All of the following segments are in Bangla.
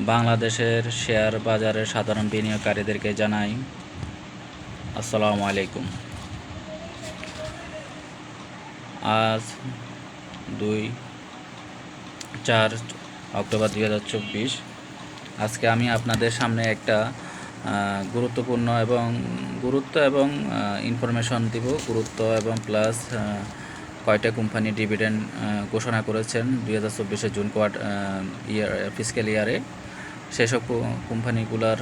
বাংলাদেশের শেয়ার বাজারের সাধারণ বিনিয়োগকারীদেরকে জানাই আসসালামু আলাইকুম। আজ 2-4 অক্টোবর 2024। আজকে আমি আপনাদের সামনে একটা গুরুত্বপূর্ণ গুরুত্ব এবং ইনফরমেশন দিব। গুরুত্ব এবং প্লাস কয়টা কোম্পানি ডিভিডেন্ড ঘোষণা করেছেন 2024 জুন ফিসক্যাল ইয়ারে, সেসব কোম্পানিগুলোর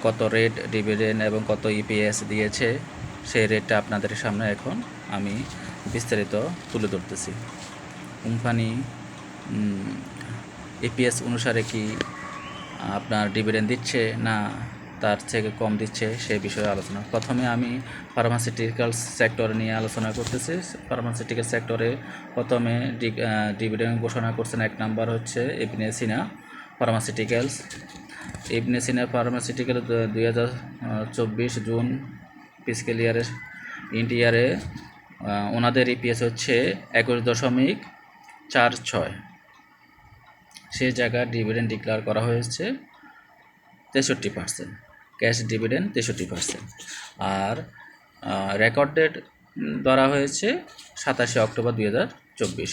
কত রেট ডিভিডেন্ড এবং কত ইপিএস দিয়েছে, সেই রেটটা আপনাদের সামনে এখন আমি বিস্তারিত তুলে ধরতেছি। কোম্পানি ইপিএস অনুসারে কি আপনার ডিভিডেন্ড দিচ্ছে না তার থেকে কম দিচ্ছে, সেই বিষয়ে আলোচনা। প্রথমে আমি ফার্মাসিউটিক্যাল সেক্টর নিয়ে আলোচনা করতেছি। ফার্মাসিউটিক্যাল সেক্টরে প্রথমে ডিভিডেন্ড ঘোষণা করছেন। এক নাম্বার হচ্ছে ইবনে সিনা ফার্মাসিউটিক্যালস। ইবনে সিনা ফার্মাসিউটিক্যাল 2024 জুন ফিসক্যাল ইয়ারে ওনাদের ইপিএস হচ্ছে 21.46। সে জায়গায় ডিভিডেন্ড ডিক্লেয়ার করা হয়েছে 63%, ক্যাশ ডিভিডেন্ড 63%। আর রেকর্ড ডেট ধরা হয়েছে 27 অক্টোবর 2024।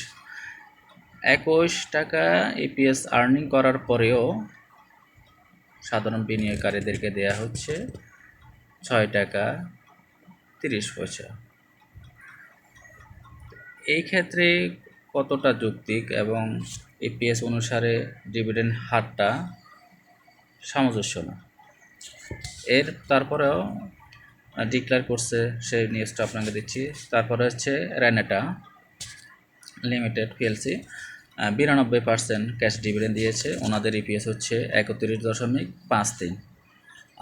21 টাকা ইপিএস আর্নিং করার পরেও সাধারণ বিনিয়োগকারীদেরকে দেয়া হচ্ছে 6 টাকা 30 পয়সা। এই ক্ষেত্রে কতটা যৌক্তিক এবং ইপিএস অনুসারে ডিভিডেন্ড হারটা সামঞ্জস্য না। তারপরেও ডিক্লেয়ার করছে, সেই নিউজটা আপনাকে দিচ্ছি। তারপরে হচ্ছে Renata limited PLC 92% cash dividend দিয়েছে। ওনাদের ইপিএস হচ্ছে 31.53।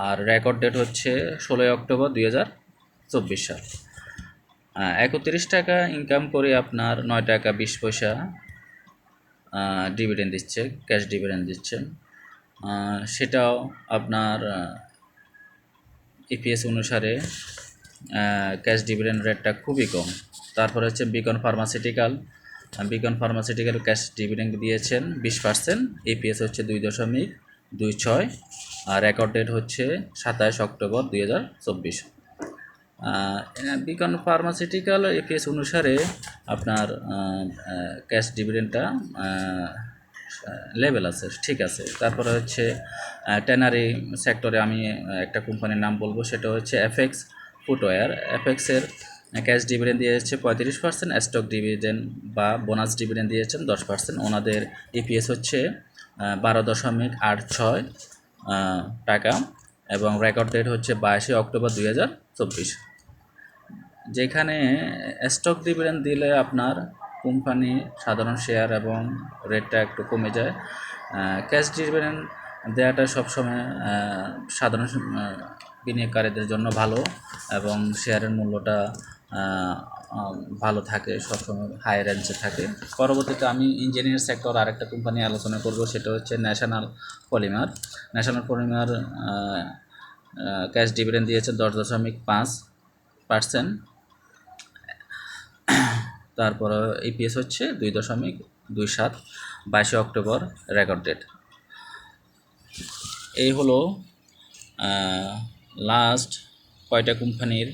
আর রেকর্ড ডেট হচ্ছে 16 অক্টোবর 2024 সাল। 31 টাকা ইনকাম করে আপনার 9 টাকা 20 পয়সা ডিভিডেন্ড দিচ্ছে, ক্যাশ ডিভিডেন্ড দিচ্ছেন। সেটাও আপনার ইপিএস অনুসারে ক্যাশ ডিভিডেন্ড রেটটা খুবই কম। তারপরে হচ্ছে বিকন ফার্মাসিউটিক্যাল ক্যাশ ডিভিডেন্ড দিয়েছেন 20%, ইপিএস হচ্ছে 2.26। আর রেকর্ড ডেট হচ্ছে 27 অক্টোবর 2024। বিকন ফার্মাসিউটিক্যাল ইপিএস অনুসারে আপনার ক্যাশ ডিভিডেন্ডটা লেভেল আছে, ঠিক আছে। তারপরে হচ্ছে ট্যানারি সেক্টরে আমি একটা কোম্পানির নাম বলবো, সেটা হচ্ছে এফএক্স ফুটওয়্যার। এফএক্সের ক্যাশ ডিভিডেন্ড দিয়েছে 35%, স্টক ডিভিডেন্ড বা বোনাস ডিভিডেন্ড দিয়েছেন 10%। ওনাদের ইপিএস হচ্ছে 12.86 টাকা এবং রেকর্ড ডেট হচ্ছে 22 অক্টোবর 2024। যেখানে স্টক ডিভিডেন্ড দিলে আপনার কোম্পানি সাধারণ শেয়ার এবং রেটটা একটু কমে যায়। ক্যাশ ডিভিডেন্ড দেওয়াটা সবসময় সাধারণ বিনিয়োগকারীদের জন্য ভালো এবং শেয়ারের মূল্যটা ভালো থাকে, সবসময় হাই রেঞ্জে থাকে। পরবর্তীতে আমি ইঞ্জিনিয়ার সেক্টর আরেকটা কোম্পানি আলোচনা করব, সেটা হচ্ছে ন্যাশনাল পলিমার। ক্যাশ ডিভিডেন্ড দিয়েছে 10.5%। তারপর ইপিএস হচ্ছে 2.27, 22 অক্টোবর রেকর্ড ডেট। এই হলো লাস্ট কয়টা কোম্পানির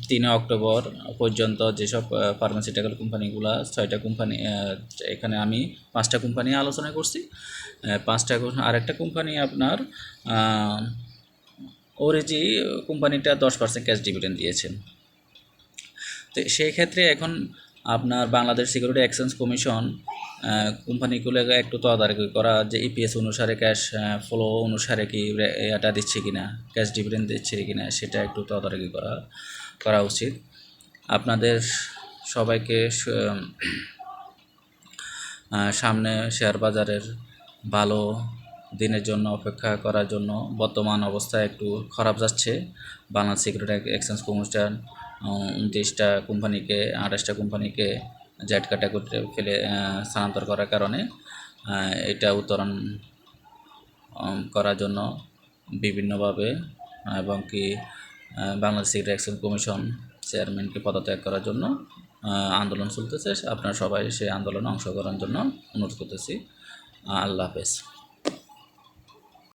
3 অক্টোবর পর্যন্ত যেসব ফার্মাসিউটিক্যাল কোম্পানিগুলো, 6টা কোম্পানি, এখানে আমি 5টা কোম্পানি আলোচনা করছি। 5টা আরেকটা কোম্পানি আপনার ওরিজি কোম্পানিটা 10% ক্যাশ ডিভিডেন্ড দিয়েছেন। তো সেই ক্ষেত্রে এখন আপনার বাংলাদেশ সিকিউরিটি এক্সচেঞ্জ কমিশন কোম্পানিগুলোকে একটু তদারকি করা, যে ইপিএস অনুসারে ক্যাশ ফ্লো অনুসারে কি এটা দিচ্ছে কিনা, ক্যাশ ডিভিডেন্ড দিচ্ছে কিনা, সেটা একটু তদারকি করা উচিত। আপনাদের সবাইকে সামনে শেয়ার বাজারের ভালো দিনের জন্য অপেক্ষা করার জন্য। বর্তমান অবস্থা একটু খারাপ যাচ্ছে। বাংলাদেশ সিকিউরিটি এক্সচেঞ্জ কমিশন 29টা কোম্পানিকে 28টা কোম্পানিকে জেড ক্যাটাগরিতে ফেলে স্থানান্তর করার কারণে এটা উত্তরণ করার জন্য বিভিন্নভাবে এবং কি বাংলাদেশ সিকিউরিটি এক্সচেঞ্জ কমিশন চেয়ারম্যানকে পদত্যাগ করার জন্য আন্দোলন চলতেছে। আপনারা সবাই সেই আন্দোলনে অংশগ্রহণের জন্য অনুরোধ করতেছি। আল্লাহ হাফেজ।